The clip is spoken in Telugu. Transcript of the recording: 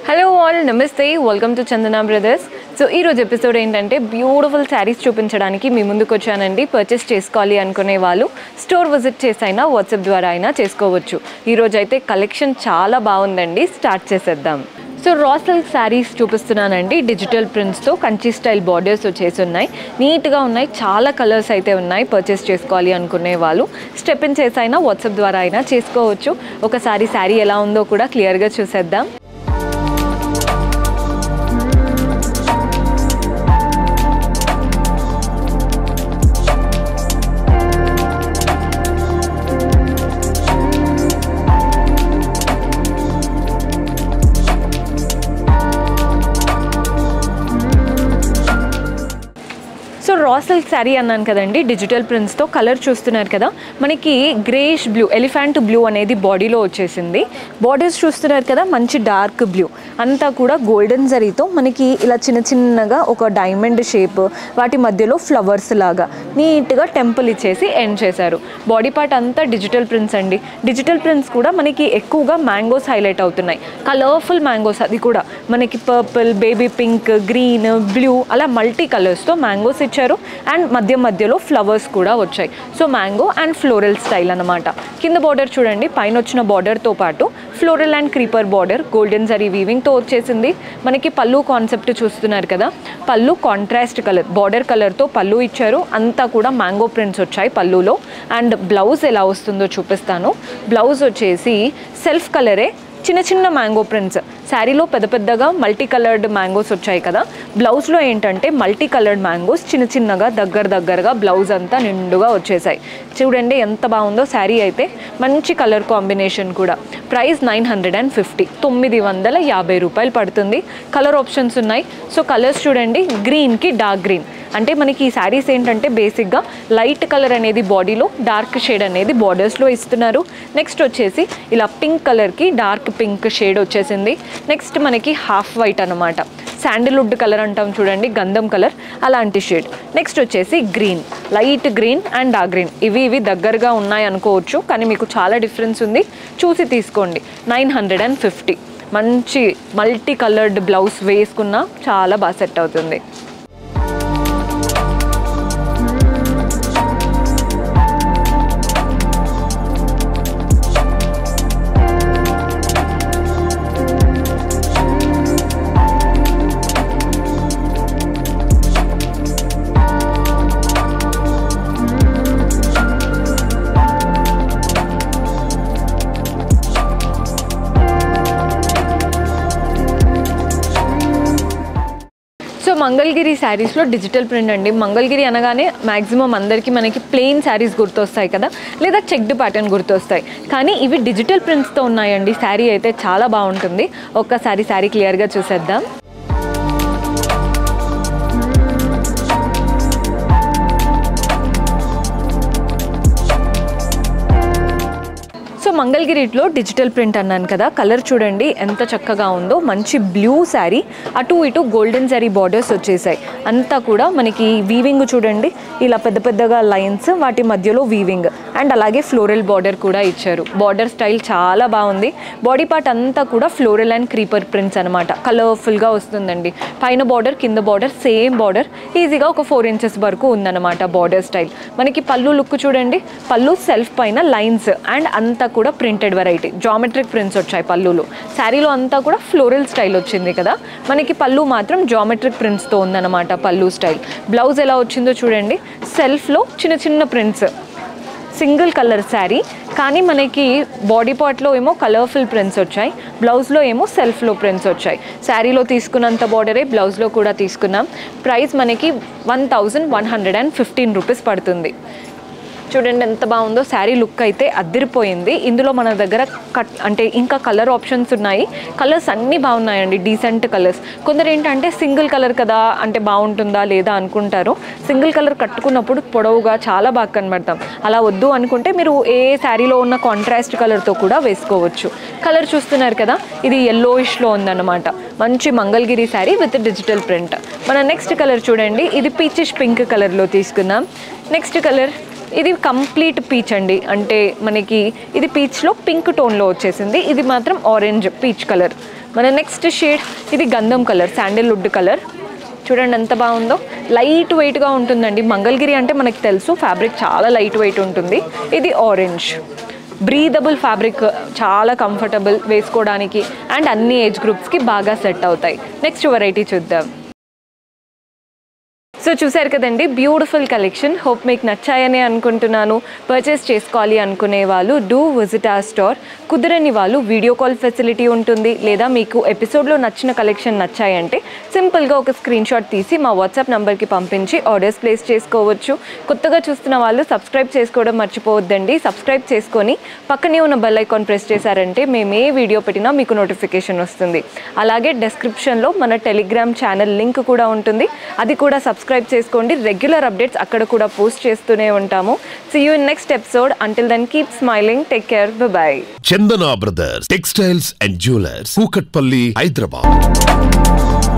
హలో ఆల్, నమస్తే, welcome to Chandana brothers. So ఈరోజు ఎపిసోడ్ ఏంటంటే బ్యూటిఫుల్ శారీస్ చూపించడానికి మీ ముందుకు వచ్చానండి. పర్చేస్ చేసుకోవాలి అనుకునే వాళ్ళు స్టోర్ విజిట్ చేసైనా వాట్సాప్ ద్వారా అయినా చేసుకోవచ్చు. ఈరోజు అయితే కలెక్షన్ చాలా బాగుందండి. స్టార్ట్ చేసేద్దాం. సో రా సిల్క్ శారీస్ చూపిస్తున్నానండి. డిజిటల్ ప్రింట్స్తో కంచి స్టైల్ బార్డర్స్ వచ్చేసి ఉన్నాయి. నీట్గా ఉన్నాయి. చాలా కలర్స్ అయితే ఉన్నాయి. పర్చేస్ చేసుకోవాలి అనుకునే వాళ్ళు స్టెప్ ఇన్ చేసైనా వాట్సాప్ ద్వారా అయినా చేసుకోవచ్చు. ఒకసారి శారీ ఎలా ఉందో కూడా క్లియర్గా చూసేద్దాం. సో రా సిల్క్ శారీ అన్నాను కదండి, డిజిటల్ ప్రింట్స్తో. కలర్ చూస్తున్నారు కదా, మనకి గ్రేష్ బ్లూ, ఎలిఫెంట్ బ్లూ అనేది బాడీలో వచ్చేసింది. బార్డర్స్ చూస్తున్నారు కదా, మంచి డార్క్ బ్లూ, అంతా కూడా గోల్డెన్ జరీతో మనకి ఇలా చిన్న చిన్నగా ఒక డైమండ్ షేప్, వాటి మధ్యలో ఫ్లవర్స్ లాగా నీట్గా టెంపుల్ ఇచ్చేసి ఎండ్ చేశారు. బాడీ పార్ట్ అంతా డిజిటల్ ప్రింట్స్ అండి. డిజిటల్ ప్రింట్స్ కూడా మనకి ఎక్కువగా మ్యాంగోస్ హైలైట్ అవుతున్నాయి. కలర్ఫుల్ మ్యాంగోస్, అది కూడా మనకి purple, baby pink, green, blue అలా మల్టీ కలర్స్తో మ్యాంగోస్ ఇచ్చారు. అండ్ మధ్యలో ఫ్లవర్స్ కూడా వచ్చాయి. So mango and floral style అనమాట. కింద బార్డర్ చూడండి, పైన వచ్చిన బార్డర్తో పాటు floral and creeper border golden zari వీవింగ్తో వచ్చేసింది. మనకి పళ్ళు కాన్సెప్ట్ చూస్తున్నారు కదా, పళ్ళు కాంట్రాస్ట్ కలర్, బార్డర్ కలర్తో పళ్ళు ఇచ్చారు. అంతా కూడా మ్యాంగో ప్రింట్స్ వచ్చాయి పళ్ళులో. అండ్ బ్లౌజ్ ఎలా వస్తుందో చూపిస్తాను. బ్లౌజ్ వచ్చేసి సెల్ఫ్ కలరే, చిన్న చిన్న మ్యాంగో ప్రింట్స్. శారీలో పెద్ద పెద్దగా మల్టీ కలర్డ్ మ్యాంగోస్ వచ్చాయి కదా, బ్లౌజ్లో ఏంటంటే మల్టీ కలర్డ్ మ్యాంగోస్ చిన్న చిన్నగా దగ్గరగా బ్లౌజ్ అంతా నిండుగా వచ్చేసాయి. చూడండి ఎంత బాగుందో శారీ అయితే. మంచి కలర్ కాంబినేషన్ కూడా. ప్రైస్ 950, 950 రూపాయలు పడుతుంది. కలర్ ఆప్షన్స్ ఉన్నాయి. సో కలర్స్ చూడండి, గ్రీన్కి డార్క్ గ్రీన్, అంటే మనకి ఈ శారీస్ ఏంటంటే బేసిక్గా లైట్ కలర్ అనేది బాడీలో, డార్క్ షేడ్ అనేది బార్డర్స్లో ఇస్తున్నారు. నెక్స్ట్ వచ్చేసి ఇలా పింక్ కలర్కి డార్క్ పింక్ షేడ్ వచ్చేసింది. నెక్స్ట్ మనకి హాఫ్ వైట్ అనమాట, శాండిల్వుడ్ కలర్ అంటాం చూడండి, గంధం కలర్, అలాంటి షేడ్. నెక్స్ట్ వచ్చేసి green, light green and dark green. ఇవి దగ్గరగా ఉన్నాయి అనుకోవచ్చు, కానీ మీకు చాలా డిఫరెన్స్ ఉంది, చూసి తీసుకోండి. 950. మంచి మల్టీ కలర్డ్ బ్లౌజ్ వేసుకున్నా చాలా బాగా సెట్ అవుతుంది. మంగళగిరి శారీస్లో డిజిటల్ ప్రింట్ అండి. మంగళగిరి అనగానే మ్యాక్సిమం అందరికీ మనకి ప్లెయిన్ శారీస్ గుర్తొస్తాయి కదా, లేదా చెక్డ్ ప్యాటర్న్ గుర్తొస్తాయి. కానీ ఇవి డిజిటల్ ప్రింట్స్తో ఉన్నాయండి. శారీ అయితే చాలా బాగుంటుంది. ఒక్కసారి శారీ క్లియర్గా చూసేద్దాం. సో మంగళగిరిలో డిజిటల్ ప్రింట్ అన్నాను కదా, కలర్ చూడండి ఎంత చక్కగా ఉందో. మంచి బ్లూ శారీ, అటు ఇటు గోల్డెన్ జరీ బార్డర్స్ వచ్చేసాయి. అంతా కూడా మనకి వీవింగ్ చూడండి, ఇలా పెద్దగా లైన్స్, వాటి మధ్యలో వీవింగ్, అండ్ అలాగే ఫ్లోరల్ బార్డర్ కూడా ఇచ్చారు. బార్డర్ స్టైల్ చాలా బాగుంది. బాడీ పార్ట్ అంతా కూడా ఫ్లోరల్ అండ్ క్రీపర్ ప్రింట్స్ అనమాట. కలర్ఫుల్గా వస్తుందండి. పైన బార్డర్, కింద బార్డర్ సేమ్ బార్డర్, ఈజీగా ఒక 4 ఇంచెస్ వరకు ఉందన్నమాట బార్డర్ స్టైల్. మనకి పళ్ళు లుక్ చూడండి, పళ్ళు సెల్ఫ్ పైన లైన్స్ అండ్ అంతా కూడా ప్రింటెడ్ వెరైటీ, జామెట్రిక్ ప్రింట్స్ వచ్చాయి పళ్ళులో. శారీలో అంతా కూడా ఫ్లోరల్ స్టైల్ వచ్చింది కదా, మనకి పళ్ళు మాత్రం జామెట్రిక్ ప్రింట్స్తో ఉందన్నమాట పళ్ళు స్టైల్. బ్లౌజ్ ఎలా వచ్చిందో చూడండి, సెల్ఫ్లో చిన్న చిన్న ప్రింట్స్. సింగిల్ కలర్ శారీ, కానీ మనకి బాడీ పార్ట్లో ఏమో కలర్ఫుల్ ప్రింట్స్ వచ్చాయి, బ్లౌజ్లో ఏమో సెల్ఫ్లో ప్రింట్స్ వచ్చాయి. శారీలో తీసుకున్నంత బార్డరే బ్లౌజ్లో కూడా తీసుకున్నాం. ప్రైస్ మనకి 1115 రూపీస్ పడుతుంది. చూడండి ఎంత బాగుందో. శారీ లుక్ అయితే అదిరిపోయింది. ఇందులో మన దగ్గర అంటే ఇంకా కలర్ ఆప్షన్స్ ఉన్నాయి. కలర్స్ అన్నీ బాగున్నాయండి, డీసెంట్ కలర్స్. కొందరు ఏంటంటే సింగిల్ కలర్ కదా అంటే బాగుంటుందా లేదా అనుకుంటారు. సింగిల్ కలర్ కట్టుకున్నప్పుడు పొడవుగా చాలా బాగా కనబడతాం. అలా వద్దు అనుకుంటే మీరు ఏ శారీలో ఉన్న కాంట్రాస్ట్ కలర్తో కూడా వేసుకోవచ్చు. కలర్ చూస్తున్నారు కదా, ఇది yellowish-లో ఉందన్నమాట. మంచి Mangalagiri sari with digital print. మన నెక్స్ట్ కలర్ చూడండి, ఇది పీచిష్ పింక్ కలర్లో తీసుకుందాం. నెక్స్ట్ కలర్ ఇది కంప్లీట్ పీచ్ అండి, అంటే మనకి ఇది పీచ్లో పింక్ టోన్లో వచ్చేసింది. ఇది మాత్రం ఆరెంజ్ పీచ్ కలర్. మన నెక్స్ట్ షేడ్ ఇది గంధం కలర్, శాండిల్వుడ్ కలర్. చూడండి ఎంత బాగుందో, లైట్ వెయిట్గా ఉంటుందండి. మంగళగిరి అంటే మనకి తెలుసు ఫ్యాబ్రిక్ చాలా లైట్ వెయిట్ ఉంటుంది. ఇది ఆరెంజ్, బ్రీదబుల్ ఫ్యాబ్రిక్, చాలా కంఫర్టబుల్ వేసుకోవడానికి అండ్ అన్ని ఏజ్ గ్రూప్స్కి బాగా సెట్ అవుతాయి. నెక్స్ట్ వెరైటీ చూద్దాం. సో చూసారు కదండి, బ్యూటిఫుల్ కలెక్షన్. హోప్ మీకు నచ్చాయని అనుకుంటున్నాను. పర్చేస్ చేసుకోవాలి అనుకునే వాళ్ళు డూ విజిట్ అవర్ స్టోర్. కుదరని వాళ్ళు వీడియో కాల్ ఫెసిలిటీ ఉంటుంది, లేదా మీకు ఎపిసోడ్లో నచ్చిన కలెక్షన్ నచ్చాయంటే సింపుల్గా ఒక స్క్రీన్ షాట్ తీసి మా వాట్సాప్ నెంబర్కి పంపించి ఆర్డర్స్ ప్లేస్ చేసుకోవచ్చు. కొత్తగా చూస్తున్న వాళ్ళు సబ్స్క్రైబ్ చేసుకోవడం మర్చిపోవద్దండి. సబ్స్క్రైబ్ చేసుకొని పక్కనే ఉన్న బెల్ ఐకాన్ ప్రెస్ చేశారంటే మేము ఏ వీడియో పెట్టినా మీకు నోటిఫికేషన్ వస్తుంది. అలాగే డిస్క్రిప్షన్లో మన టెలిగ్రామ్ ఛానల్ లింక్ కూడా ఉంటుంది, అది కూడా సబ్స్క్రైబ్ చేసుకోండి. రెగ్యులర్ అప్డేట్స్ అక్కడ కూడా పోస్ట్ చేస్తూనే ఉంటాము. See you in next episode. Until then, keep smiling. Take care. Bye-bye. Chandana Brothers Textiles and Jewelers, Kukatpalli, Hyderabad.